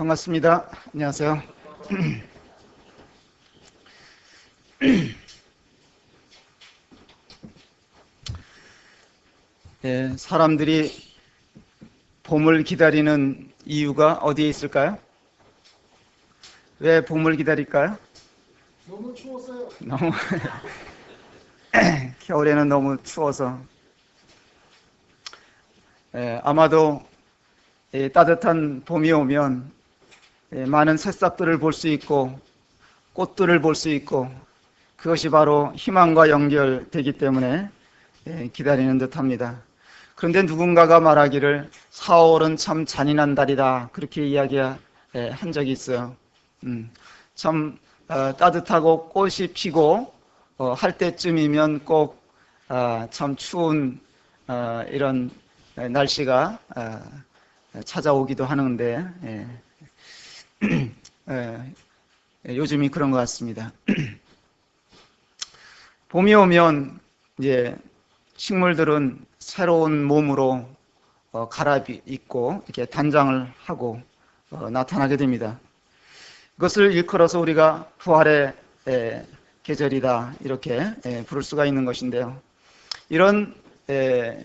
반갑습니다. 안녕하세요. 사람들이 봄을 기다리는 이유가 어디에 있을까요? 왜 봄을 기다릴까요? 너무 추웠어요. 너무 겨울에는 너무 추워서. 아마도 따뜻한 봄이 오면 많은 새싹들을 볼 수 있고 꽃들을 볼 수 있고, 그것이 바로 희망과 연결되기 때문에 기다리는 듯합니다. 그런데 누군가가 말하기를 4월은 참 잔인한 달이다, 그렇게 이야기한 적이 있어요. 참 따뜻하고 꽃이 피고 할 때쯤이면 꼭 참 추운 이런 날씨가 찾아오기도 하는데 요즘이 그런 것 같습니다. 봄이 오면 이제 식물들은 새로운 몸으로 갈아입고 이렇게 단장을 하고 나타나게 됩니다. 그것을 일컬어서 우리가 부활의 계절이다, 이렇게 부를 수가 있는 것인데요. 이런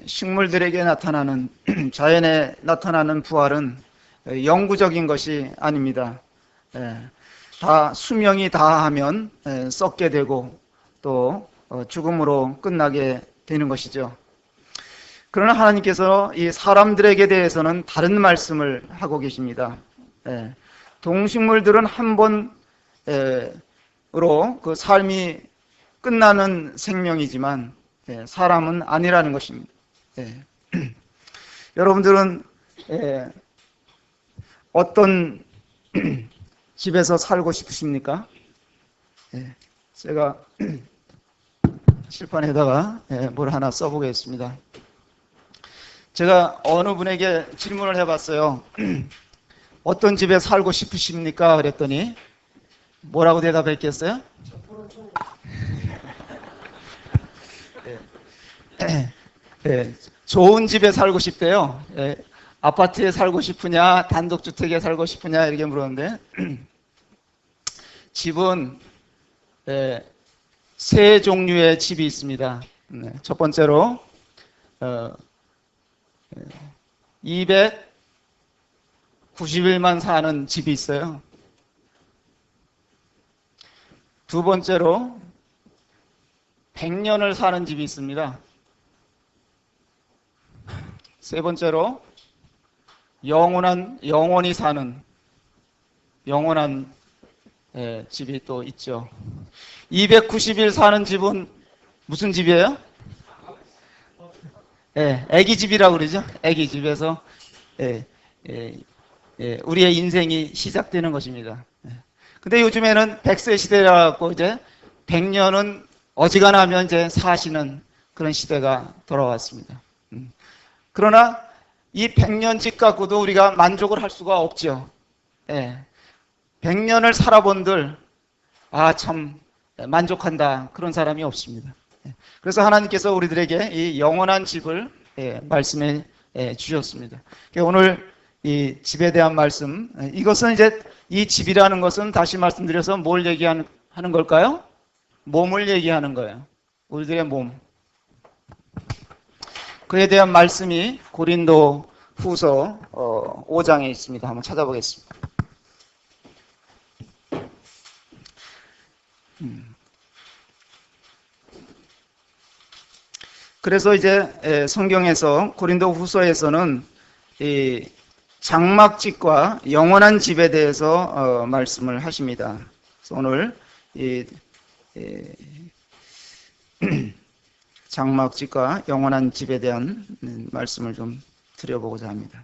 식물들에게 나타나는 자연에 나타나는 부활은 영구적인 것이 아닙니다. 다 수명이 다하면 썩게 되고 또 죽음으로 끝나게 되는 것이죠. 그러나 하나님께서 이 사람들에게 대해서는 다른 말씀을 하고 계십니다. 동식물들은 한 번으로 그 삶이 끝나는 생명이지만 사람은 아니라는 것입니다. 여러분들은 어떤 집에서 살고 싶으십니까? 제가 칠판에다가 뭘 하나 써보겠습니다. 제가 어느 분에게 질문을 해봤어요. 어떤 집에 살고 싶으십니까? 그랬더니 뭐라고 대답했겠어요? 좋은 집에 살고 싶대요. 아파트에 살고 싶으냐, 단독주택에 살고 싶으냐, 이렇게 물었는데, 집은 세 종류의 집이 있습니다. 첫 번째로 290일만 사는 집이 있어요. 두 번째로 100년을 사는 집이 있습니다. 세 번째로 영원히 사는 영원한 집이 또 있죠. 290일 사는 집은 무슨 집이에요? 애기 집이라고 그러죠. 애기 집에서 우리의 인생이 시작되는 것입니다. 근데 요즘에는 100세 시대라고 이제 100년은 어지간하면 이제 사시는 그런 시대가 돌아왔습니다. 그러나 이 100년 집 갖고도 우리가 만족을 할 수가 없죠. 100년을 살아본들 참 만족한다, 그런 사람이 없습니다. 그래서 하나님께서 우리들에게 이 영원한 집을 말씀해 주셨습니다. 오늘 이 집에 대한 말씀, 이것은 이제 이 집이라는 것은 다시 말씀드려서 뭘 얘기하는 걸까요? 몸을 얘기하는 거예요. 우리들의 몸. 그에 대한 말씀이 고린도 후서 5장에 있습니다. 한번 찾아보겠습니다. 그래서 이제 성경에서 고린도 후서에서는 이 장막집과 영원한 집에 대해서 말씀을 하십니다. 그래서 오늘 이 장막집과 영원한 집에 대한 말씀을 좀 드려보고자 합니다.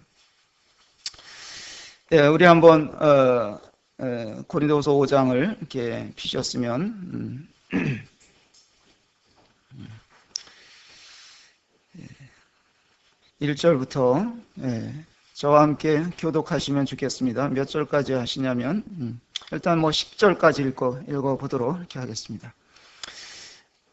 우리 한번 고린도후서 5장을 이렇게 피셨으면 1절부터 저와 함께 교독하시면 좋겠습니다. 몇 절까지 하시냐면 일단 10절까지 읽어보도록 이렇게 하겠습니다.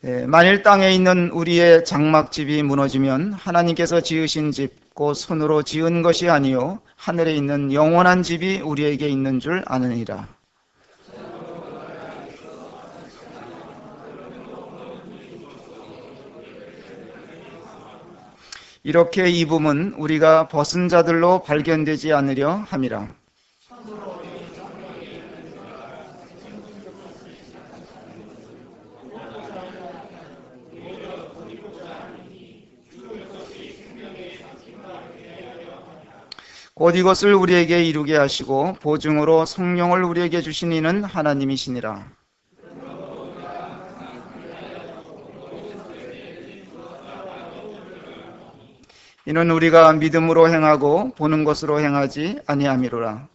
만일 땅에 있는 우리의 장막집이 무너지면 하나님께서 지으신 집, 곧 손으로 지은 것이 아니요 하늘에 있는 영원한 집이 우리에게 있는 줄 아느니라. 이렇게 입음은 우리가 벗은 자들로 발견되지 않으려 함이라. 곧 이것을 우리에게 이루게 하시고 보증으로 성령을 우리에게 주신 이는 하나님이시니라. 이는 우리가 믿음으로 행하고 보는 것으로 행하지 아니함이로라.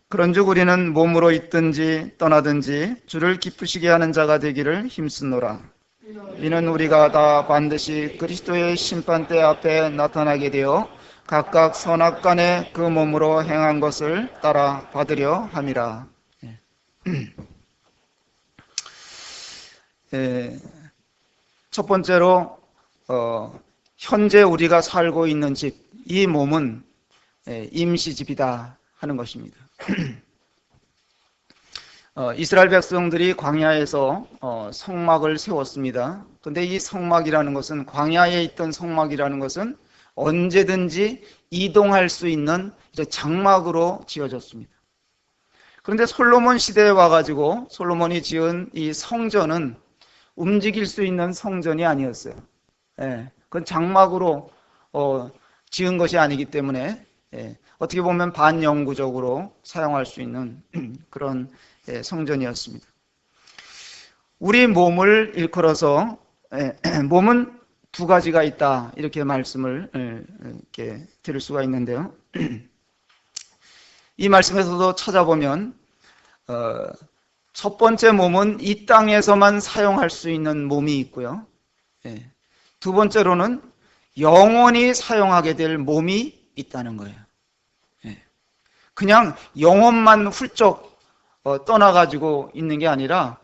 그런즉 우리는 몸으로 있든지 떠나든지 주를 기쁘시게 하는 자가 되기를 힘쓰노라. 이는 우리가 다 반드시 그리스도의 심판대 앞에 나타나게 되어 각각 선악간에 그 몸으로 행한 것을 따라 받으려 함이라. 첫 번째로 현재 우리가 살고 있는 집, 이 몸은 임시집이다 하는 것입니다. 이스라엘 백성들이 광야에서 성막을 세웠습니다. 그런데 이 성막이라는 것은, 광야에 있던 성막이라는 것은 언제든지 이동할 수 있는 장막으로 지어졌습니다. 그런데 솔로몬 시대에 와가지고 솔로몬이 지은 이 성전은 움직일 수 있는 성전이 아니었어요. 그건 장막으로 지은 것이 아니기 때문에 어떻게 보면 반영구적으로 사용할 수 있는 그런 성전이었습니다. 우리 몸을 일컬어서 몸은 두 가지가 있다, 이렇게 말씀을 이렇게 드릴 수가 있는데요. 이 말씀에서도 찾아보면 첫 번째 몸은 이 땅에서만 사용할 수 있는 몸이 있고요. 두 번째로는 영원히 사용하게 될 몸이 있다는 거예요. 그냥 영혼만 훌쩍 떠나가지고 있는 게 아니라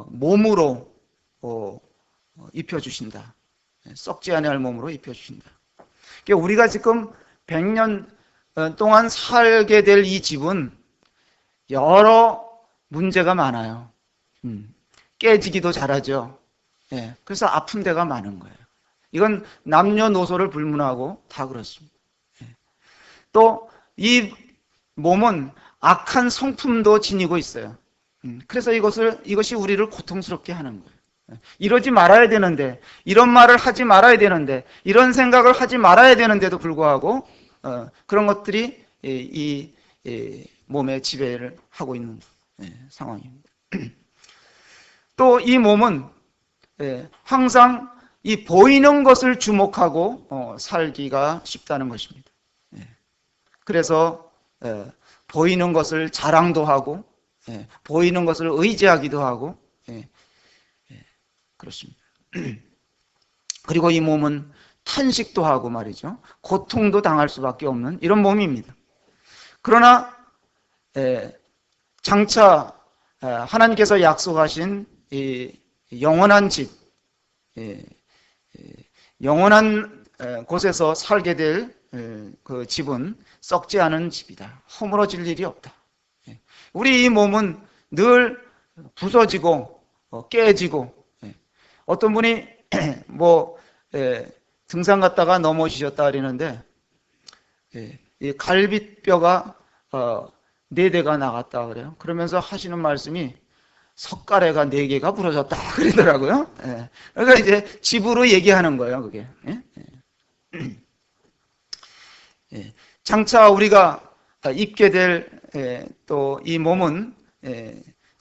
몸으로 입혀주신다. 썩지 아니할 몸으로 입혀주신다. 그러니까 우리가 지금 100년 동안 살게 될 이 집은 여러 문제가 많아요. 깨지기도 잘하죠. 그래서 아픈 데가 많은 거예요. 이건 남녀노소를 불문하고 다 그렇습니다. 또 이 몸은 악한 성품도 지니고 있어요. 그래서 이것이 우리를 고통스럽게 하는 거예요. 이러지 말아야 되는데, 이런 말을 하지 말아야 되는데, 이런 생각을 하지 말아야 되는데도 불구하고 그런 것들이 이 몸에 지배를 하고 있는 상황입니다. 또 이 몸은 항상 이 보이는 것을 주목하고 살기가 쉽다는 것입니다. 그래서 보이는 것을 자랑도 하고 보이는 것을 의지하기도 하고 그렇습니다. 그리고 이 몸은 탄식도 하고 말이죠. 고통도 당할 수밖에 없는 이런 몸입니다. 그러나 장차 하나님께서 약속하신 이 영원한 집, 영원한 곳에서 살게 될 그 집은 썩지 않은 집이다. 허물어질 일이 없다. 우리 이 몸은 늘 부서지고 깨지고, 어떤 분이 등산 갔다가 넘어지셨다 그러는데 이 갈비뼈가 4대가 나갔다 그래요. 그러면서 하시는 말씀이 석가래가 4개가 부러졌다 그러더라고요. 그러니까 이제 집으로 얘기하는 거예요, 그게. 장차 우리가 입게 될 또 이 몸은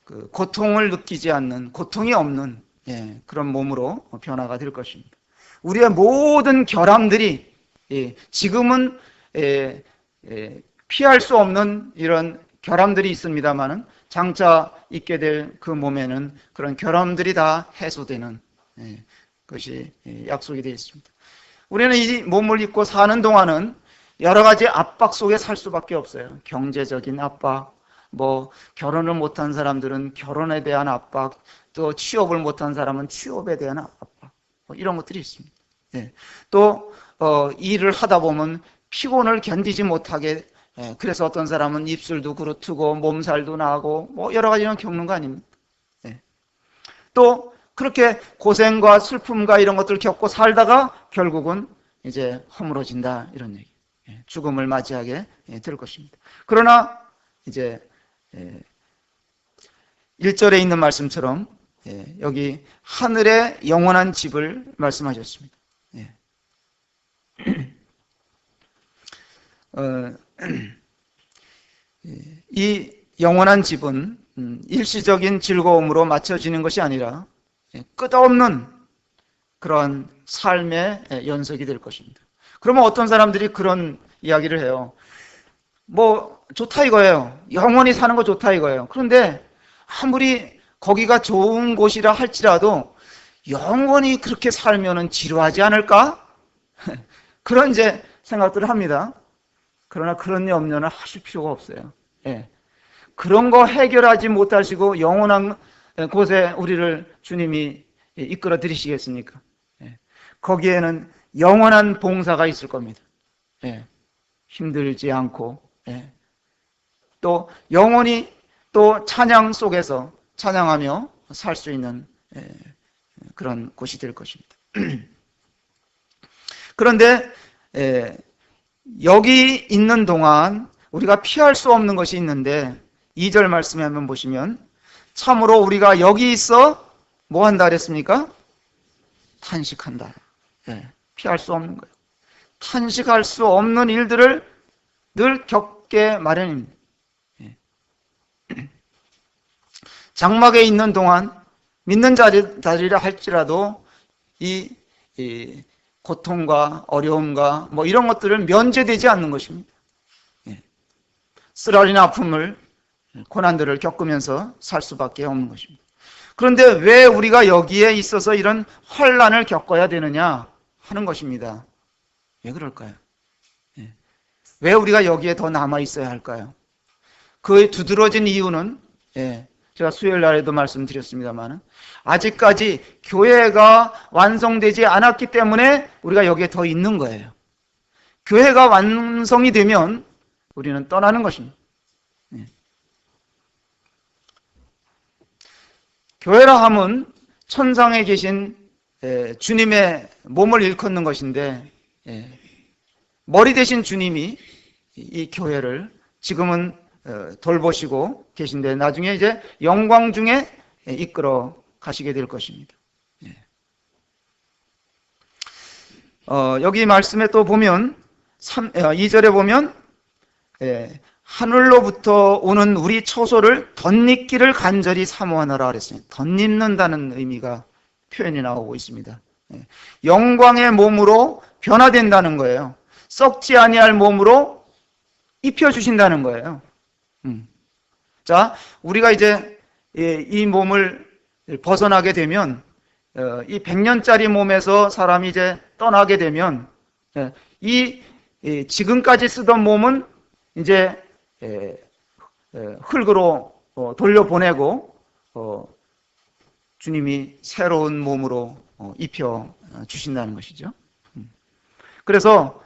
그 고통을 느끼지 않는, 고통이 없는 그런 몸으로 변화가 될 것입니다. 우리의 모든 결함들이 지금은 피할 수 없는 이런 결함들이 있습니다만은 장차 있게 될 그 몸에는 그런 결함들이 다 해소되는 것이 약속이 되어 있습니다. 우리는 이 몸을 입고 사는 동안은 여러 가지 압박 속에 살 수밖에 없어요. 경제적인 압박, 뭐 결혼을 못한 사람들은 결혼에 대한 압박, 또 취업을 못한 사람은 취업에 대한 압박, 뭐 이런 것들이 있습니다. 예. 또 일을 하다 보면 피곤을 견디지 못하게, 그래서 어떤 사람은 입술도 구르트고 몸살도 나고 뭐 여러 가지 이런 겪는 거 아닙니까? 예. 또 그렇게 고생과 슬픔과 이런 것들을 겪고 살다가 결국은 이제 허물어진다, 이런 얘기. 죽음을 맞이하게 될 것입니다. 그러나 이제 1절에 있는 말씀처럼 여기 하늘의 영원한 집을 말씀하셨습니다. 이 영원한 집은 일시적인 즐거움으로 맞춰지는 것이 아니라 끝없는 그런 삶의 연속이 될 것입니다. 그러면 어떤 사람들이 그런 이야기를 해요. 뭐 좋다 이거예요. 영원히 사는 거 좋다 이거예요. 그런데 아무리 거기가 좋은 곳이라 할지라도 영원히 그렇게 살면은 지루하지 않을까? 그런 이제 생각들을 합니다. 그러나 그런 염려는 하실 필요가 없어요. 예. 그런 거 해결하지 못하시고 영원한 곳에 우리를 주님이 이끌어 들이시겠습니까? 예. 거기에는 영원한 봉사가 있을 겁니다. 예. 힘들지 않고, 또 영원히 또 찬양 속에서 찬양하며 살 수 있는 그런 곳이 될 것입니다. 그런데 여기 있는 동안 우리가 피할 수 없는 것이 있는데 2절 말씀에 한번 보시면 참으로 우리가 여기 있어 뭐 한다 그랬습니까? 탄식한다. 피할 수 없는 거예요. 탄식할 수 없는 일들을 늘 겪게 마련입니다. 장막에 있는 동안 믿는 자리라 할지라도 이 고통과 어려움과 뭐 이런 것들을 면제되지 않는 것입니다. 쓰라린 아픔을, 고난들을 겪으면서 살 수밖에 없는 것입니다. 그런데 왜 우리가 여기에 있어서 이런 환난을 겪어야 되느냐 하는 것입니다. 왜 그럴까요? 왜 우리가 여기에 더 남아 있어야 할까요? 그의 두드러진 이유는 제가 수요일 날에도 말씀드렸습니다만 아직까지 교회가 완성되지 않았기 때문에 우리가 여기에 더 있는 거예요. 교회가 완성이 되면 우리는 떠나는 것입니다. 교회라 함은 천상에 계신 주님의 몸을 일컫는 것인데 머리 대신 주님이 이 교회를 지금은 돌보시고 계신데 나중에 이제 영광 중에 이끌어 가시게 될 것입니다. 여기 말씀에 또 보면 2절에 보면 하늘로부터 오는 우리 처소를 덧입기를 간절히 사모하노라 그랬습니다. 덧입는다는 의미가 표현이 나오고 있습니다. 영광의 몸으로 변화된다는 거예요. 썩지 아니할 몸으로 입혀주신다는 거예요. 자, 우리가 이제 이 몸을 벗어나게 되면 이 100년짜리 몸에서 사람이 이제 떠나게 되면 이 지금까지 쓰던 몸은 이제 흙으로 돌려보내고 주님이 새로운 몸으로 입혀 주신다는 것이죠. 그래서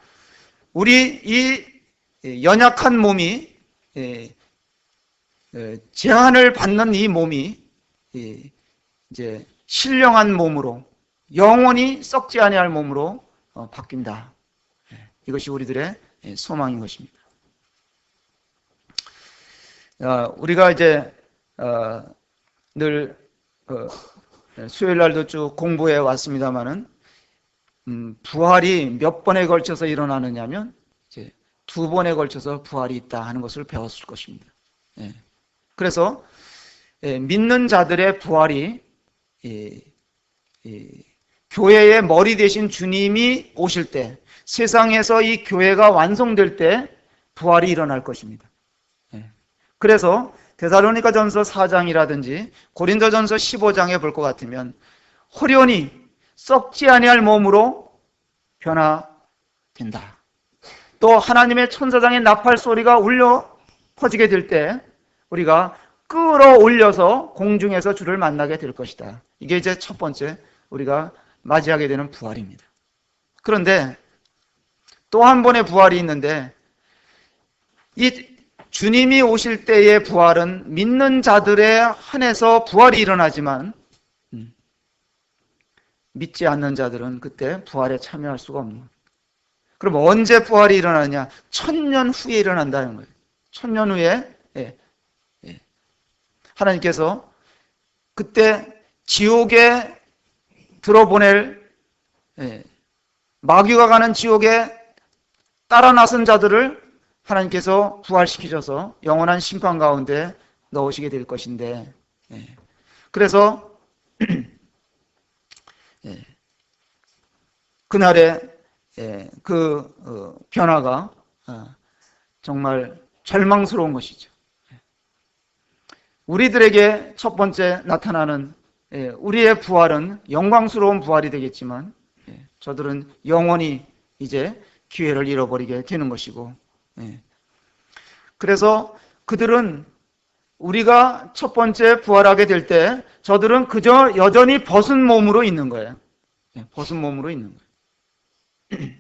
우리 이 연약한 몸이 제한을 받는 이 몸이 이제 신령한 몸으로 영원히 썩지 아니할 몸으로 바뀐다. 이것이 우리들의 소망인 것입니다. 우리가 이제 늘 수요일 날도 쭉 공부해 왔습니다만은 부활이 몇 번에 걸쳐서 일어나느냐면 이제 2번에 걸쳐서 부활이 있다 하는 것을 배웠을 것입니다. 그래서 믿는 자들의 부활이 교회의 머리 되신 주님이 오실 때, 세상에서 이 교회가 완성될 때 부활이 일어날 것입니다. 그래서 데살로니가전서 4장이라든지 고린도전서 15장에 볼 것 같으면 호련히 썩지 아니할 몸으로 변화된다. 또 하나님의 천사장의 나팔 소리가 울려 퍼지게 될 때 우리가 끌어올려서 공중에서 주를 만나게 될 것이다. 이게 이제 첫 번째 우리가 맞이하게 되는 부활입니다. 그런데 또 한 번의 부활이 있는데, 이 주님이 오실 때의 부활은 믿는 자들에 한해서 부활이 일어나지만 믿지 않는 자들은 그때 부활에 참여할 수가 없는 거예요. 그럼 언제 부활이 일어나냐? 1000년 후에 일어난다는 거예요. 1000년 후에 하나님께서 그때 지옥에 들어보낼, 마귀가 가는 지옥에 따라 나선 자들을 하나님께서 부활시키셔서 영원한 심판 가운데 넣으시게 될 것인데, 그래서 그날의 그 변화가 정말 절망스러운 것이죠. 우리들에게 첫 번째 나타나는 우리의 부활은 영광스러운 부활이 되겠지만, 저들은 영원히 이제 기회를 잃어버리게 되는 것이고, 그래서 그들은 우리가 첫 번째 부활하게 될 때 저들은 그저 여전히 벗은 몸으로 있는 거예요. 벗은 몸으로 있는 거예요.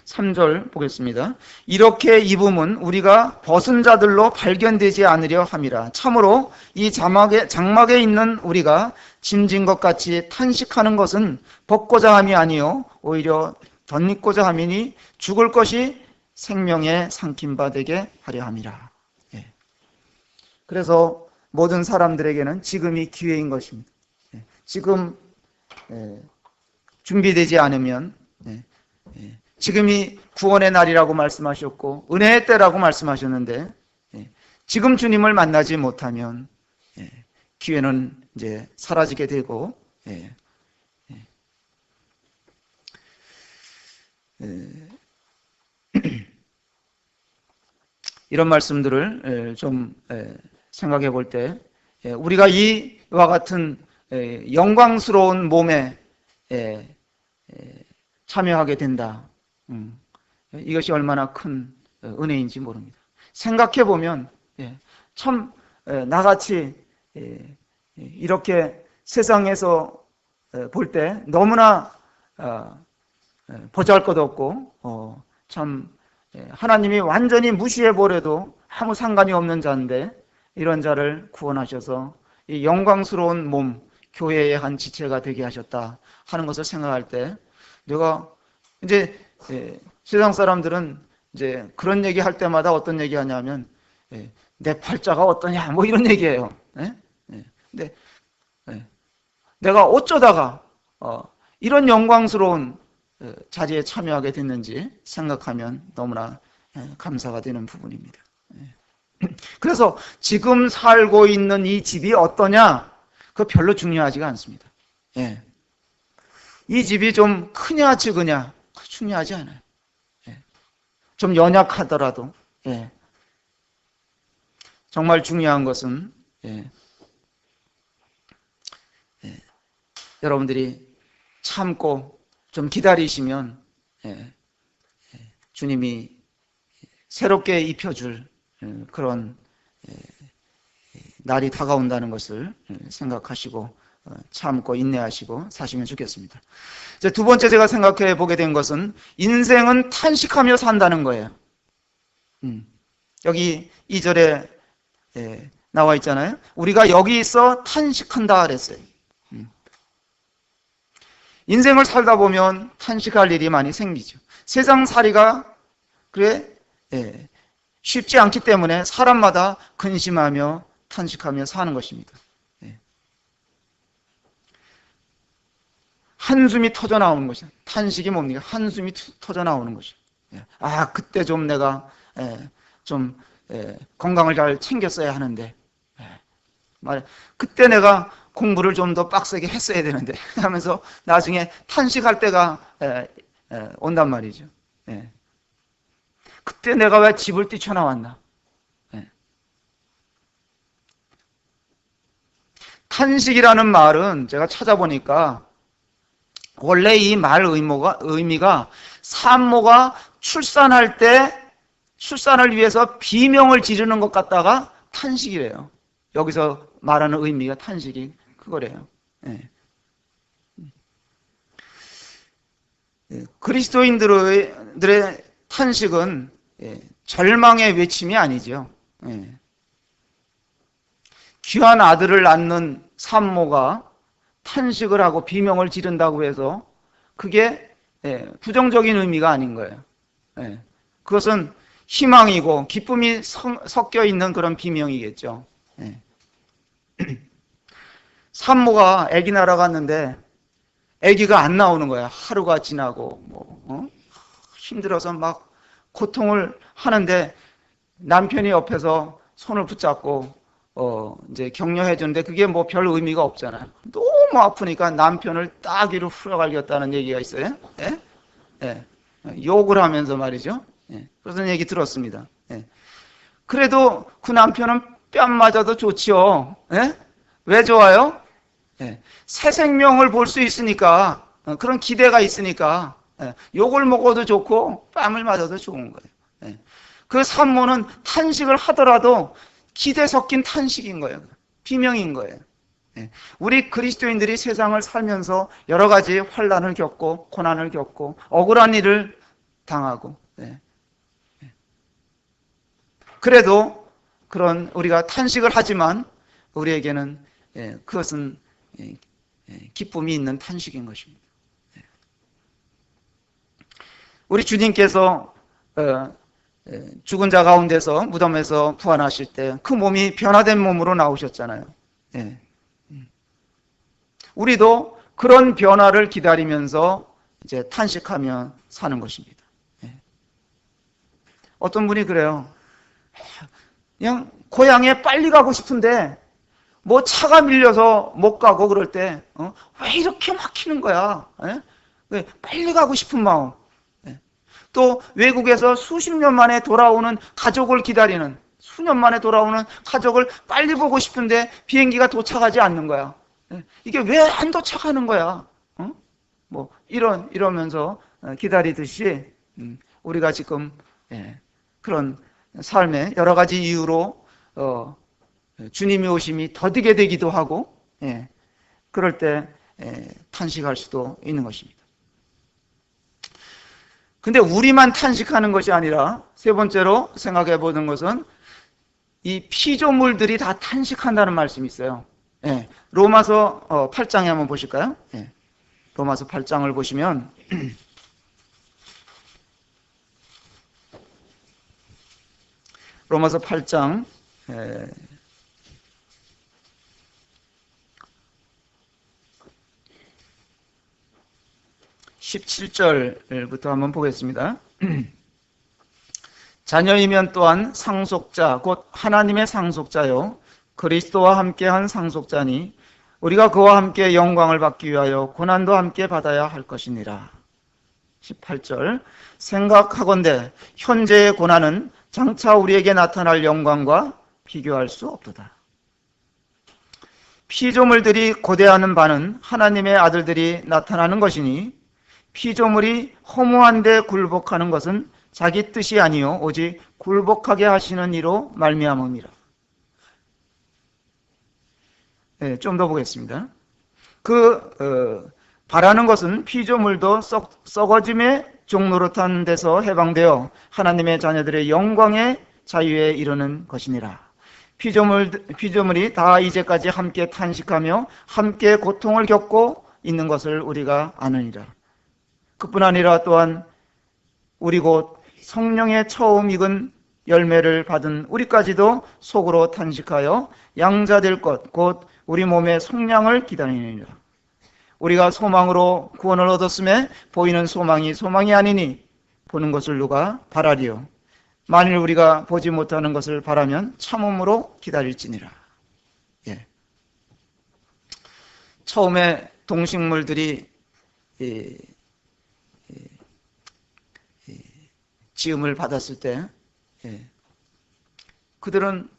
3절 보겠습니다. 이렇게 입음은 우리가 벗은 자들로 발견되지 않으려 함이라. 참으로 이 장막에 있는 우리가 짐진 것 같이 탄식하는 것은 벗고자 함이 아니요 오히려 덧입고자 함이니 죽을 것이 생명에 삼킴바 되게 하려 함이라. 그래서 모든 사람들에게는 지금이 기회인 것입니다. 지금 준비되지 않으면, 지금이 구원의 날이라고 말씀하셨고 은혜의 때라고 말씀하셨는데, 지금 주님을 만나지 못하면 기회는 이제 사라지게 되고, 이런 말씀들을 좀 생각해 볼 때, 우리가 이와 같은 영광스러운 몸에 참여하게 된다. 이것이 얼마나 큰 은혜인지 모릅니다. 생각해 보면 참 나같이 이렇게 세상에서 볼 때 너무나 보잘것없고 참 하나님이 완전히 무시해버려도 아무 상관이 없는 자인데, 이런 자를 구원하셔서 이 영광스러운 몸, 교회의 한 지체가 되게 하셨다 하는 것을 생각할 때, 내가 이제 세상 사람들은 이제 그런 얘기 할 때마다 어떤 얘기 하냐면, 내 팔자가 어떠냐 뭐 이런 얘기예요. 근데 내가 어쩌다가 이런 영광스러운 자리에 참여하게 됐는지 생각하면 너무나 감사가 되는 부분입니다. 그래서 지금 살고 있는 이 집이 어떠냐, 그거 별로 중요하지가 않습니다. 이 집이 좀 크냐 적으냐 그거 중요하지 않아요. 좀 연약하더라도 정말 중요한 것은 여러분들이 참고 좀 기다리시면 주님이 새롭게 입혀줄 그런 날이 다가온다는 것을 생각하시고 참고 인내하시고 사시면 좋겠습니다. 이제 두 번째 제가 생각해 보게 된 것은 인생은 탄식하며 산다는 거예요. 여기 2절에 나와 있잖아요. 우리가 여기 있어 탄식한다 그랬어요. 인생을 살다 보면 탄식할 일이 많이 생기죠. 세상살이가 그래 쉽지 않기 때문에 사람마다 근심하며 탄식하며 사는 것입니다. 한숨이 터져 나오는 것이죠. 탄식이 뭡니까? 한숨이 터져 나오는 것이죠. 아, 그때 좀 내가 좀 건강을 잘 챙겼어야 하는데, 그때 내가 공부를 좀 더 빡세게 했어야 되는데 하면서 나중에 탄식할 때가 온단 말이죠. 그때 내가 왜 집을 뛰쳐나왔나? 탄식이라는 말은 제가 찾아보니까 원래 이 말 의미가 산모가 출산할 때 출산을 위해서 비명을 지르는 것 같다가 탄식이래요. 여기서 말하는 의미가 탄식이 그거래요. 예. 그리스도인들의 탄식은 절망의 외침이 아니죠. 귀한 아들을 낳는 산모가 탄식을 하고 비명을 지른다고 해서 그게 부정적인 의미가 아닌 거예요. 그것은 희망이고 기쁨이 섞여 있는 그런 비명이겠죠. 산모가 아기 낳아갔는데 아기가 안 나오는 거야. 하루가 지나고 힘들어서 막 고통을 하는데 남편이 옆에서 손을 붙잡고 이제 격려해 주는데 그게 뭐 별 의미가 없잖아요. 너무 아프니까 남편을 따귀로 후려갈겼다는 얘기가 있어요. 욕을 하면서 말이죠. 그런 얘기 들었습니다. 그래도 그 남편은 뺨 맞아도 좋지요. 왜 좋아요? 새 생명을 볼 수 있으니까, 그런 기대가 있으니까 욕을 먹어도 좋고 뺨을 맞아도 좋은 거예요. 그 산모는 탄식을 하더라도 기대 섞인 탄식인 거예요. 비명인 거예요. 우리 그리스도인들이 세상을 살면서 여러 가지 환난을 겪고 고난을 겪고 억울한 일을 당하고 그래도 그런 우리가 탄식을 하지만 우리에게는 그것은 기쁨이 있는 탄식인 것입니다. 우리 주님께서 죽은 자 가운데서 무덤에서 부활하실 때 그 몸이 변화된 몸으로 나오셨잖아요. 우리도 그런 변화를 기다리면서 이제 탄식하며 사는 것입니다. 어떤 분이 그래요. 그냥 고향에 빨리 가고 싶은데 뭐 차가 밀려서 못 가고 그럴 때 왜 이렇게 막히는 거야? 왜 빨리 가고 싶은 마음. 또 외국에서 수십 년 만에 돌아오는 가족을 기다리는 수년 만에 돌아오는 가족을 빨리 보고 싶은데 비행기가 도착하지 않는 거야. 이게 왜 안 도착하는 거야? 뭐 이러면서 기다리듯이 우리가 지금 그런 삶의 여러 가지 이유로 주님의 오심이 더디게 되기도 하고 그럴 때 탄식할 수도 있는 것입니다. 근데 우리만 탄식하는 것이 아니라 세 번째로 생각해 보는 것은 이 피조물들이 다 탄식한다는 말씀이 있어요. 로마서 8장에 한번 보실까요? 로마서 8장을 보시면 로마서 8장 17절부터 한번 보겠습니다. 자녀이면 또한 상속자 곧 하나님의 상속자요 그리스도와 함께한 상속자니 우리가 그와 함께 영광을 받기 위하여 고난도 함께 받아야 할 것이니라. 18절 생각하건대 현재의 고난은 장차 우리에게 나타날 영광과 비교할 수 없도다. 피조물들이 고대하는 바는 하나님의 아들들이 나타나는 것이니 피조물이 허무한데 굴복하는 것은 자기 뜻이 아니요 오직 굴복하게 하시는 이로 말미암음이라. 좀 더 보겠습니다. 바라는 것은 피조물도 썩어짐의 종노릇한 데서 해방되어 하나님의 자녀들의 영광의 자유에 이르는 것이니라. 피조물이 다 이제까지 함께 탄식하며 함께 고통을 겪고 있는 것을 우리가 아느니라. 그뿐 아니라 또한 우리 곧 성령의 처음 익은 열매를 받은 우리까지도 속으로 탄식하여 양자될 것 곧 우리 몸의 속량을 기다리느니라. 우리가 소망으로 구원을 얻었음에 보이는 소망이 소망이 아니니 보는 것을 누가 바라리요. 만일 우리가 보지 못하는 것을 바라면 참음으로 기다릴지니라. 처음에 동식물들이 지음을 받았을 때 그들은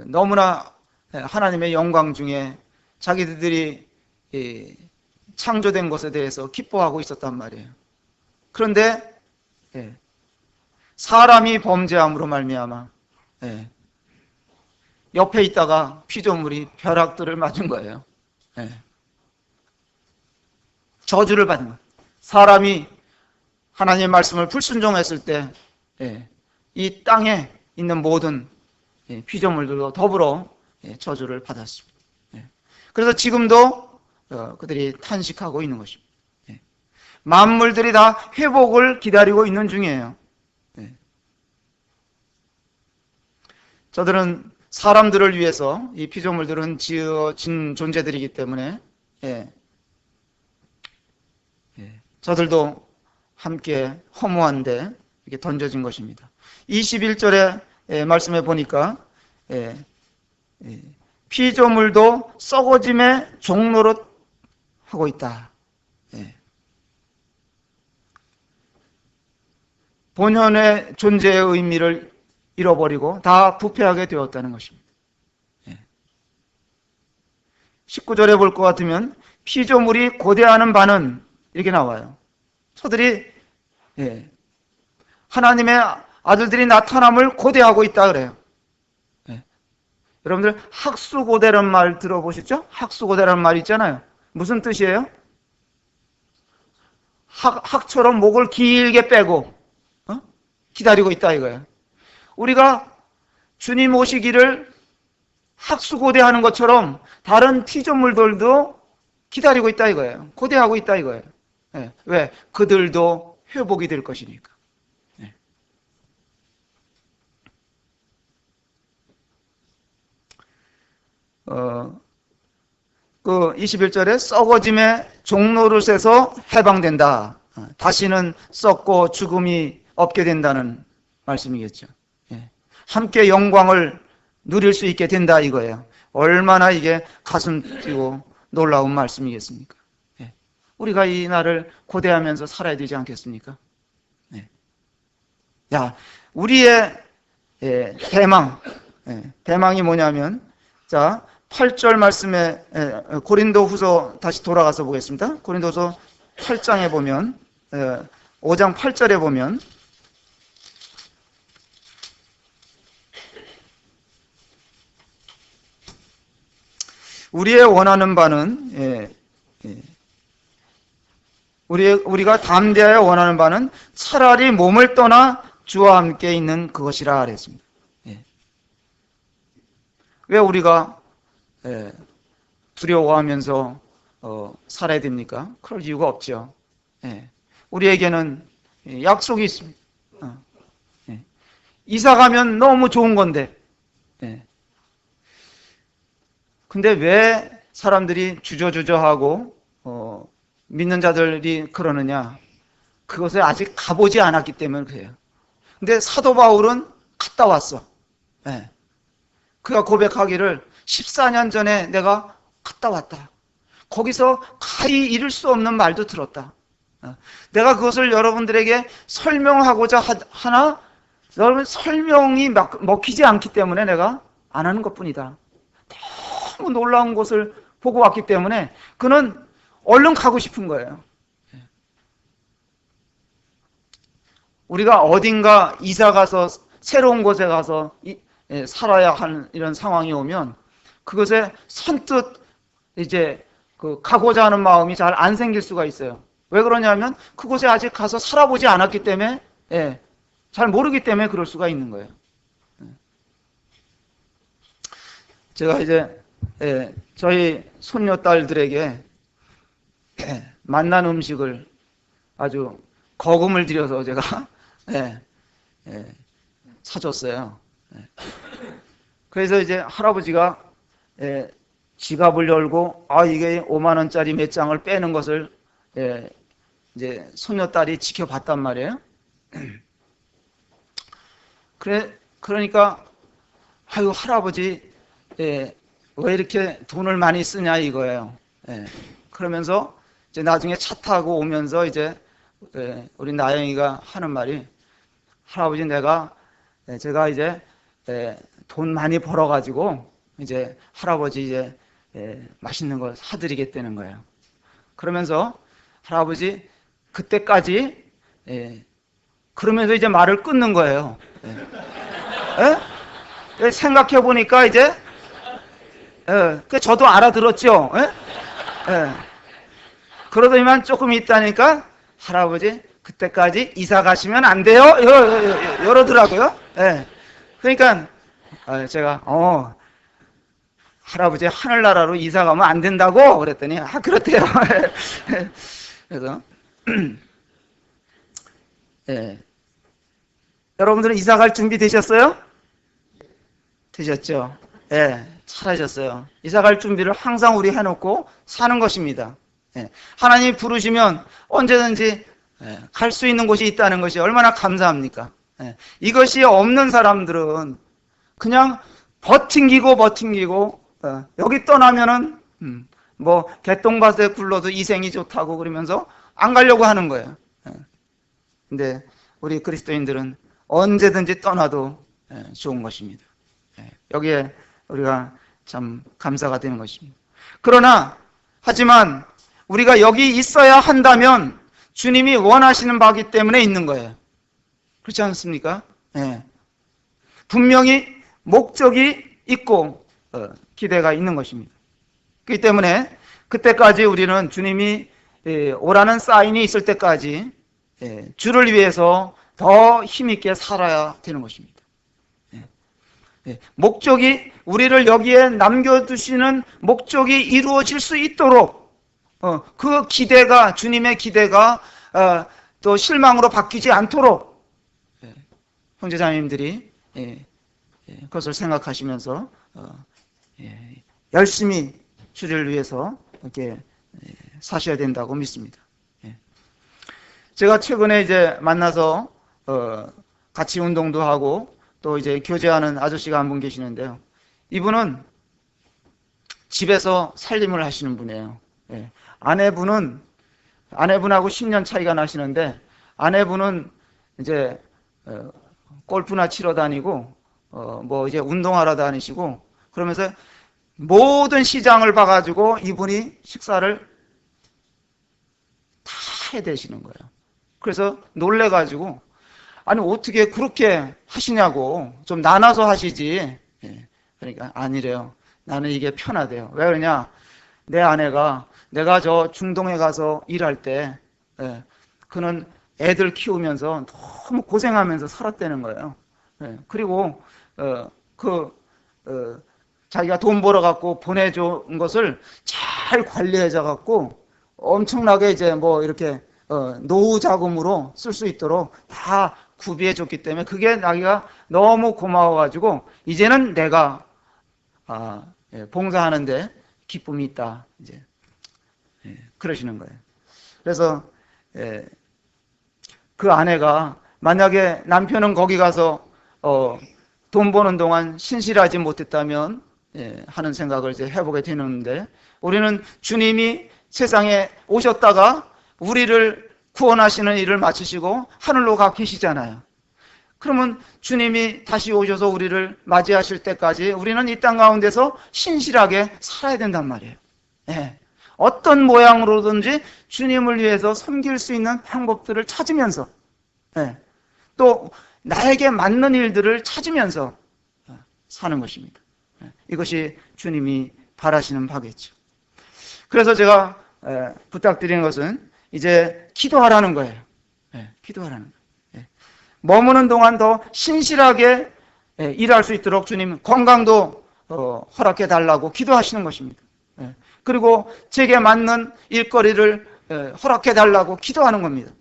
너무나 하나님의 영광 중에 자기들이 창조된 것에 대해서 기뻐하고 있었단 말이에요. 그런데 사람이 범죄함으로 말미암아 옆에 있다가 피조물이 벼락들을 맞은 거예요. 저주를 받은 거예요. 사람이 하나님의 말씀을 불순종했을 때 이 땅에 있는 모든 피조물들도 더불어 저주를 받았습니다. 그래서 지금도 그들이 탄식하고 있는 것입니다. 만물들이 다 회복을 기다리고 있는 중이에요. 저들은 사람들을 위해서, 이 피조물들은 지어진 존재들이기 때문에 저들도 함께 허무한데 이렇게 던져진 것입니다. 21절의 말씀에 보니까 피조물도 썩어짐의 종로로 하고 있다. 본연의 존재의 의미를 잃어버리고 다 부패하게 되었다는 것입니다. 19절에 볼 것 같으면 피조물이 고대하는 바는 이렇게 나와요. 저들이 하나님의 아들들이 나타남을 고대하고 있다 그래요. 여러분들 학수고대라는 말 들어보셨죠? 학수고대라는 말 있잖아요. 무슨 뜻이에요? 학처럼 목을 길게 빼고 기다리고 있다 이거예요. 우리가 주님 오시기를 학수고대하는 것처럼 다른 피조물들도 기다리고 있다 이거예요. 고대하고 있다 이거예요. 왜? 그들도 회복이 될 것이니까. 그 21절에 썩어짐의 종노릇에서 해방된다. 다시는 썩고 죽음이 없게 된다는 말씀이겠죠. 함께 영광을 누릴 수 있게 된다 이거예요. 얼마나 이게 가슴 뛰고 놀라운 말씀이겠습니까? 우리가 이 날을 고대하면서 살아야 되지 않겠습니까? 우리의 대망이 뭐냐면, 자, 8절 말씀에 고린도후서 다시 돌아가서 보겠습니다. 고린도후서 8장에 보면 5장 8절에 보면 우리의 원하는 바는 우리가 담대하여 원하는 바는 차라리 몸을 떠나 주와 함께 있는 그것이라 그랬습니다. 왜 우리가 두려워하면서 살아야 됩니까? 그럴 이유가 없죠. 우리에게는 약속이 있습니다. 이사 가면 너무 좋은 건데, 근데 왜 사람들이 주저주저하고 믿는 자들이 그러느냐? 그것에 아직 가보지 않았기 때문에 그래요. 근데 사도 바울은 갔다 왔어. 그가 고백하기를 14년 전에 내가 갔다 왔다. 거기서 가히 잃을 수 없는 말도 들었다. 내가 그것을 여러분들에게 설명하고자 하나 여러분 설명이 먹히지 않기 때문에 내가 안 하는 것뿐이다. 너무 놀라운 것을 보고 왔기 때문에 그는 얼른 가고 싶은 거예요. 우리가 어딘가 이사 가서 새로운 곳에 가서 살아야 하는 이런 상황이 오면 그것에 선뜻 이제 가고자 하는 마음이 잘 안 생길 수가 있어요. 왜 그러냐면 그곳에 아직 가서 살아보지 않았기 때문에 잘 모르기 때문에 그럴 수가 있는 거예요. 제가 이제 저희 손녀딸들에게 맛난 음식을 아주 거금을 들여서 제가 사줬어요. 그래서 이제 할아버지가 지갑을 열고 이게 5만 원짜리 몇 장을 빼는 것을 이제 손녀딸이 지켜봤단 말이에요. 그러니까 아유 할아버지 왜 이렇게 돈을 많이 쓰냐 이거예요. 그러면서 이제 나중에 차 타고 오면서 이제 우리 나영이가 하는 말이 할아버지 제가 이제 돈 많이 벌어가지고 이제 할아버지 이제 맛있는 걸 사드리겠다는 거예요. 그러면서 할아버지 그때까지 그러면서 이제 말을 끊는 거예요. 생각해 보니까 이제 저도 알아들었죠. 그러더니만 조금 있다니까 할아버지 그때까지 이사 가시면 안 돼요. 이러더라고요. 그러니까 제가 할아버지 하늘나라로 이사 가면 안 된다고 그랬더니 그렇대요. 그래서 여러분들은 이사 갈 준비 되셨어요? 되셨죠? 잘하셨어요. 이사 갈 준비를 항상 우리 해놓고 사는 것입니다. 하나님이 부르시면 언제든지 갈 수 있는 곳이 있다는 것이 얼마나 감사합니까? 이것이 없는 사람들은 그냥 버팅기고 여기 떠나면은 뭐 개똥밭에 굴러도 이생이 좋다고 그러면서 안 가려고 하는 거예요. 근데 우리 그리스도인들은 언제든지 떠나도 좋은 것입니다. 여기에 우리가 참 감사가 되는 것입니다. 그러나 하지만 우리가 여기 있어야 한다면 주님이 원하시는 바기 때문에 있는 거예요. 그렇지 않습니까? 분명히 목적이 있고 기대가 있는 것입니다. 그렇기 때문에 그때까지 우리는 주님이 오라는 사인이 있을 때까지 주를 위해서 더 힘있게 살아야 되는 것입니다. 목적이 우리를 여기에 남겨두시는 목적이 이루어질 수 있도록 그 기대가 주님의 기대가 또 실망으로 바뀌지 않도록 형제자매님들이 그것을 생각하시면서 열심히 주를 위해서 이렇게 사셔야 된다고 믿습니다. 제가 최근에 이제 만나서 같이 운동도 하고 또 이제 교제하는 아저씨가 한 분 계시는데요. 이분은 집에서 살림을 하시는 분이에요. 아내분하고 10년 차이가 나시는데 아내분은 이제 골프나 치러 다니고 뭐 이제 운동하러 다니시고 그러면서 모든 시장을 봐가지고 이분이 식사를 다 해대시는 거예요. 그래서 놀래가지고 아니 어떻게 그렇게 하시냐고 좀 나눠서 하시지. 그러니까 아니래요. 나는 이게 편하대요. 왜 그러냐? 내 아내가 내가 저 중동에 가서 일할 때 그는 애들 키우면서 너무 고생하면서 살았다는 거예요. 그리고 자기가 돈 벌어갖고 보내준 것을 잘 관리해줘갖고 엄청나게 이제 뭐 이렇게 노후 자금으로 쓸 수 있도록 다 구비해줬기 때문에 그게 자기가 너무 고마워가지고 이제는 내가 봉사하는데 기쁨이 있다 이제 그러시는 거예요. 그래서 그 아내가 만약에 남편은 거기 가서 돈 버는 동안 신실하지 못했다면 하는 생각을 이제 해보게 되는데 우리는 주님이 세상에 오셨다가 우리를 구원하시는 일을 마치시고 하늘로 가 계시잖아요. 그러면 주님이 다시 오셔서 우리를 맞이하실 때까지 우리는 이 땅 가운데서 신실하게 살아야 된단 말이에요. 어떤 모양으로든지 주님을 위해서 섬길 수 있는 방법들을 찾으면서 또 나에게 맞는 일들을 찾으면서 사는 것입니다. 이것이 주님이 바라시는 바겠죠. 그래서 제가 부탁드리는 것은 이제 기도하라는 거예요. 기도하라는 거예요. 머무는 동안 더 신실하게 일할 수 있도록 주님 건강도 허락해 달라고 기도하시는 것입니다. 그리고 제게 맞는 일거리를 허락해 달라고 기도하는 겁니다.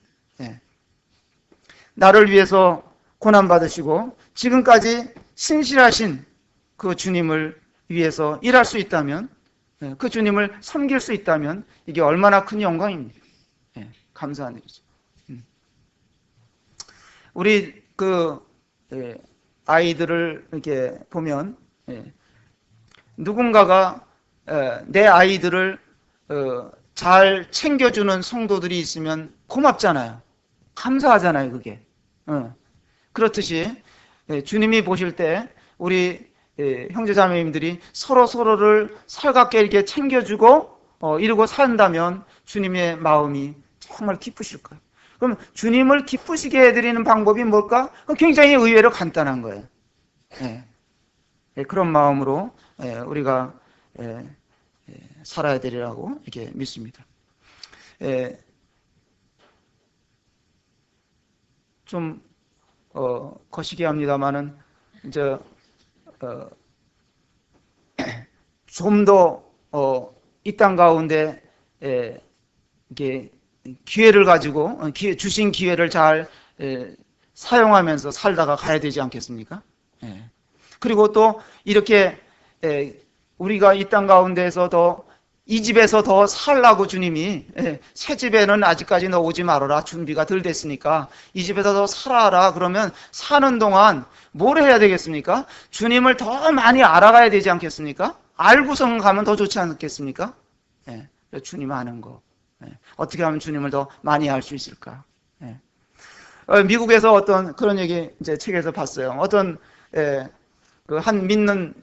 나를 위해서 고난받으시고 지금까지 신실하신 그 주님을 위해서 일할 수 있다면 그 주님을 섬길 수 있다면 이게 얼마나 큰 영광입니까? 감사한 일이죠. 우리 아이들을 이렇게 보면 누군가가 내 아이들을 잘 챙겨주는 성도들이 있으면 고맙잖아요. 감사하잖아요, 그게. 그렇듯이 주님이 보실 때 우리 형제자매님들이 서로를 살갑게 이렇게 챙겨주고 이루고 산다면 주님의 마음이 정말 기쁘실 거예요. 그럼 주님을 기쁘시게 해드리는 방법이 뭘까? 굉장히 의외로 간단한 거예요. 그런 마음으로 우리가 살아야 되리라고 이렇게 믿습니다. 좀 거시기 합니다만은 이제 좀 더 이 땅 가운데 이렇게 기회를 가지고 주신 기회를 잘 사용하면서 살다가 가야 되지 않겠습니까? 그리고 또 이렇게 우리가 이 땅 가운데에서 이 집에서 더 살라고 주님이 새 집에는 아직까지 너 오지 말아라, 준비가 덜 됐으니까 이 집에서 더 살아라. 그러면 사는 동안 뭘 해야 되겠습니까? 주님을 더 많이 알아가야 되지 않겠습니까? 알고선 가면 더 좋지 않겠습니까? 주님 아는 거, 어떻게 하면 주님을 더 많이 알 수 있을까? 미국에서 어떤 그런 얘기 이제 책에서 봤어요. 어떤 그 한 믿는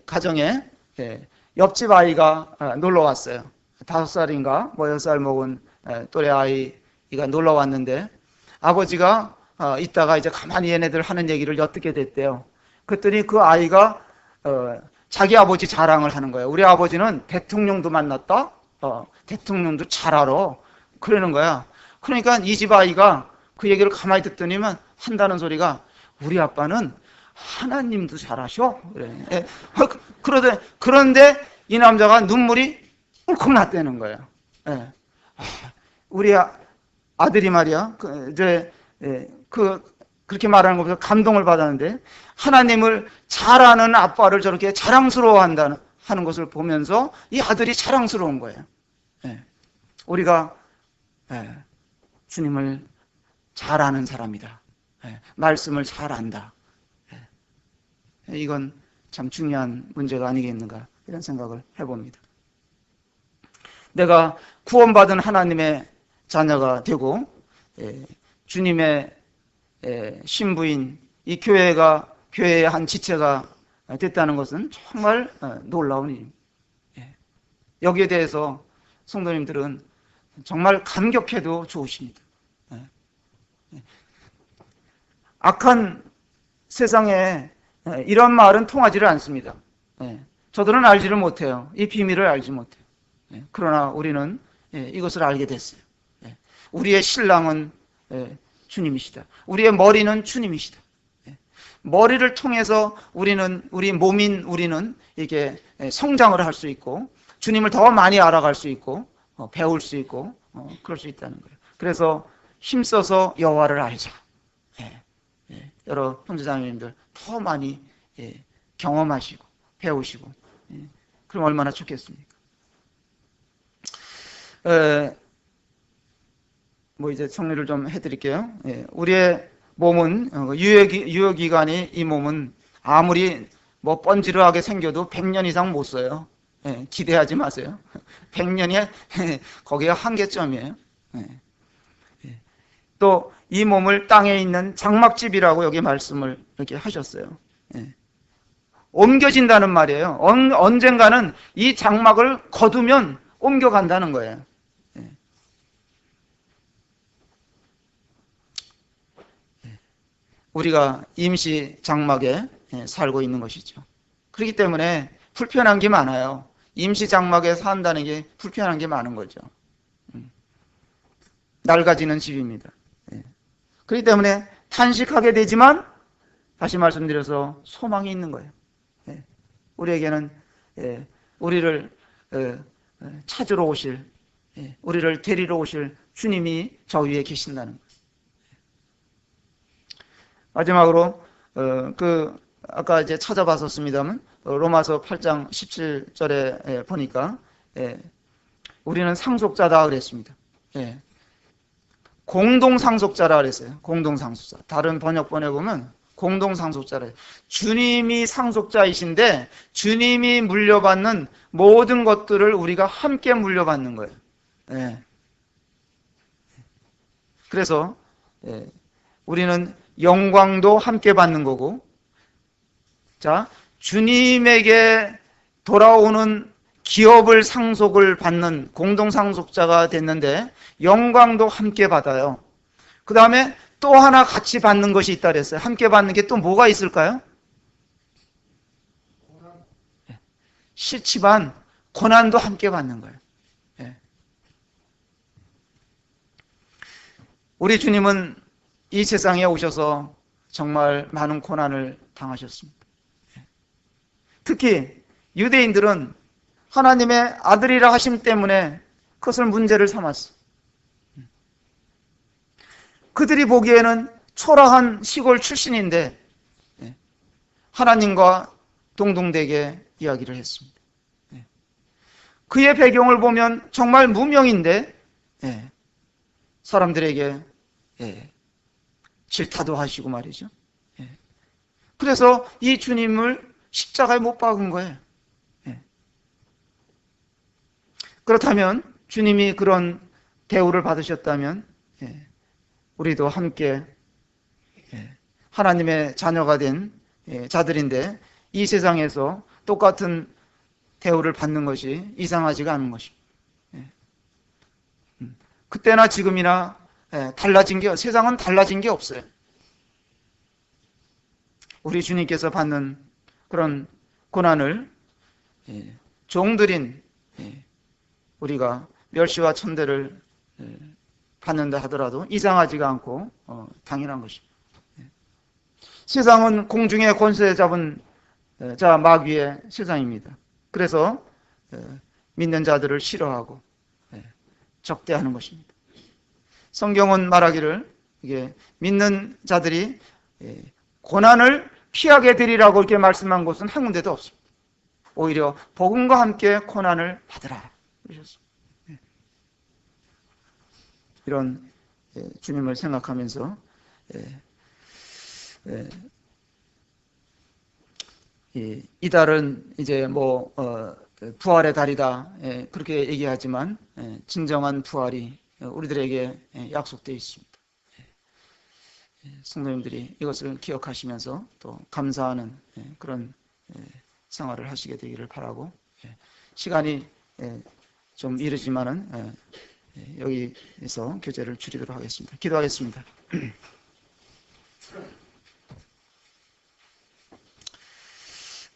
가정에 옆집 아이가 놀러 왔어요. 5살인가 뭐 6살 먹은 또래 아이가 놀러 왔는데 아버지가 있다가 이제 가만히 얘네들 하는 얘기를 엿듣게 됐대요. 그랬더니 그 아이가 자기 아버지 자랑을 하는 거예요. 우리 아버지는 대통령도 만났다, 대통령도 잘 알아, 그러는 거야. 그러니까 이 집 아이가 그 얘기를 가만히 듣더니만 한다는 소리가 우리 아빠는 하나님도 잘 아셔. 그래. 그런데 이 남자가 눈물이 꿀꺽 났다는 거예요. 우리 아들이 말이야, 그렇게 말하는 것보다 감동을 받았는데 하나님을 잘 아는 아빠를 저렇게 자랑스러워한다는 하는 것을 보면서 이 아들이 자랑스러운 거예요. 우리가 주님을 잘 아는 사람이다. 말씀을 잘 안다. 이건 참 중요한 문제가 아니겠는가 이런 생각을 해봅니다. 내가 구원받은 하나님의 자녀가 되고 주님의 신부인 이 교회의 한 지체가 됐다는 것은 정말 놀라운 일입니다. 여기에 대해서 성도님들은 정말 감격해도 좋으십니다. 악한 세상에 이런 말은 통하지를 않습니다. 저들은 알지를 못해요. 이 비밀을 알지 못해요. 그러나 우리는 이것을 알게 됐어요. 우리의 신랑은 주님이시다. 우리의 머리는 주님이시다. 머리를 통해서 우리 몸인 우리는 이게 성장을 할 수 있고 주님을 더 많이 알아갈 수 있고 배울 수 있고 그럴 수 있다는 거예요. 그래서 힘써서 여호와를 알자. 여러 형제자매님들 더 많이 경험하시고 배우시고 그럼 얼마나 좋겠습니까? 뭐 이제 정리를 좀 해드릴게요. 우리의 몸은 유효기간이 이 몸은 아무리 뭐 번지르하게 생겨도 100년 이상 못 써요. 기대하지 마세요. 100년이 거기가 한계점이에요. 또 이 몸을 땅에 있는 장막집이라고 여기 말씀을 이렇게 하셨어요. 옮겨진다는 말이에요. 언젠가는 이 장막을 거두면 옮겨간다는 거예요. 우리가 임시 장막에 살고 있는 것이죠. 그렇기 때문에 불편한 게 많아요. 임시 장막에 산다는 게 불편한 게 많은 거죠. 낡아지는 집입니다. 그렇기 때문에 탄식하게 되지만 다시 말씀드려서 소망이 있는 거예요. 우리에게는 우리를 찾으러 오실, 우리를 데리러 오실 주님이 저 위에 계신다는 거예요. 마지막으로 아까 이제 찾아봤었습니다만 로마서 8장 17절에 보니까 우리는 상속자다 그랬습니다. 공동 상속자라 그랬어요. 공동 상속자. 다른 번역본에 보면 공동 상속자라. 주님이 상속자이신데 주님이 물려받는 모든 것들을 우리가 함께 물려받는 거예요. 그래서 우리는 영광도 함께 받는 거고, 자, 주님에게 돌아오는 기업을 상속을 받는 공동상속자가 됐는데 영광도 함께 받아요. 그 다음에 또 하나 같이 받는 것이 있다 그랬어요. 함께 받는 게 또 뭐가 있을까요? 싫지만 고난도 함께 받는 거예요. 우리 주님은 이 세상에 오셔서 정말 많은 고난을 당하셨습니다. 특히 유대인들은 하나님의 아들이라 하심 때문에 그것을 문제를 삼았어요. 그들이 보기에는 초라한 시골 출신인데 하나님과 동등되게 이야기를 했습니다. 그의 배경을 보면 정말 무명인데 사람들에게 질타도 하시고 말이죠. 그래서 이 주님을 십자가에 못 박은 거예요. 그렇다면 주님이 그런 대우를 받으셨다면 우리도 함께 하나님의 자녀가 된 자들인데 이 세상에서 똑같은 대우를 받는 것이 이상하지가 않은 것입니다. 그때나 지금이나 세상은 달라진 게 없어요. 우리 주님께서 받는 그런 고난을 종들인 우리가 멸시와 천대를 받는다 하더라도 이상하지가 않고 당연한 것입니다. 세상은 공중의 권세 잡은 자 마귀의 세상입니다. 그래서 믿는 자들을 싫어하고 적대하는 것입니다. 성경은 말하기를 이게 믿는 자들이 고난을 피하게 되리라고 이렇게 말씀한 곳은 한 군데도 없습니다. 오히려 복음과 함께 고난을 받으라 그러셨습니다. 이런 주님을 생각하면서 이달은 이제 뭐 부활의 달이다 그렇게 얘기하지만 진정한 부활이 우리들에게 약속되어 있습니다. 성도님들이 이것을 기억하시면서 또 감사하는 그런 생활을 하시게 되기를 바라고 시간이 좀 이르지만은 여기서 교제를 줄이도록 하겠습니다. 기도하겠습니다.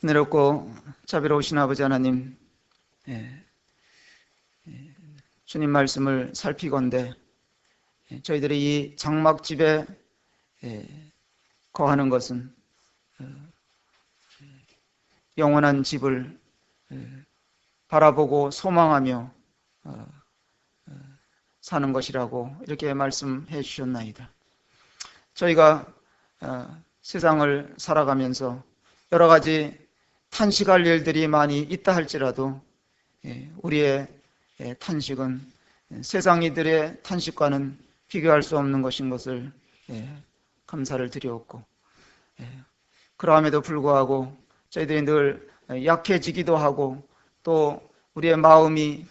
은혜롭고 자비로우신 아버지 하나님, 주님 말씀을 살피건대 저희들이 이 장막집에 거하는 것은 영원한 집을 바라보고 소망하며 사는 것이라고 이렇게 말씀해 주셨나이다. 저희가 세상을 살아가면서 여러 가지 탄식할 일들이 많이 있다 할지라도 우리의 탄식은 세상 이들의 탄식과는 비교할 수 없는 것인 것을 감사를 드리옵고 그러함에도 불구하고 저희들이 늘 약해지기도 하고 또 우리의 마음이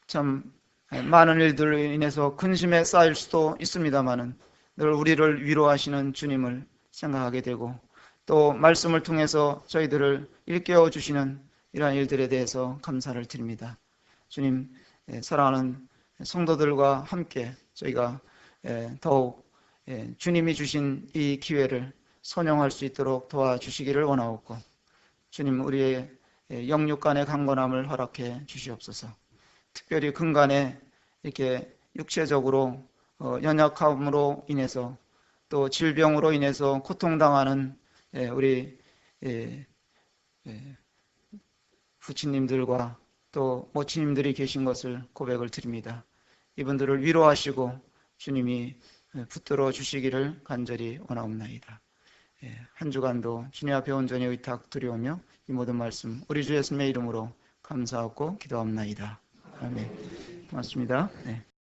참 많은 일들로 인해서 근심에 쌓일 수도 있습니다만은 늘 우리를 위로하시는 주님을 생각하게 되고 또 말씀을 통해서 저희들을 일깨워 주시는 이러한 일들에 대해서 감사를 드립니다. 주님, 사랑하는 성도들과 함께 저희가 더욱 주님이 주신 이 기회를 선용할 수 있도록 도와주시기를 원하옵고 주님, 우리의 영육간의 강건함을 허락해 주시옵소서. 특별히 근간에 이렇게 육체적으로 연약함으로 인해서 또 질병으로 인해서 고통당하는 우리 부친님들과 또 모친님들이 계신 것을 고백을 드립니다. 이분들을 위로하시고 주님이 붙들어 주시기를 간절히 원하옵나이다. 한 주간도 주님 앞에 온전히 의탁 드리오며 이 모든 말씀 우리 주 예수님의 이름으로 감사하고 기도합나이다. 아멘. 고맙습니다. 네.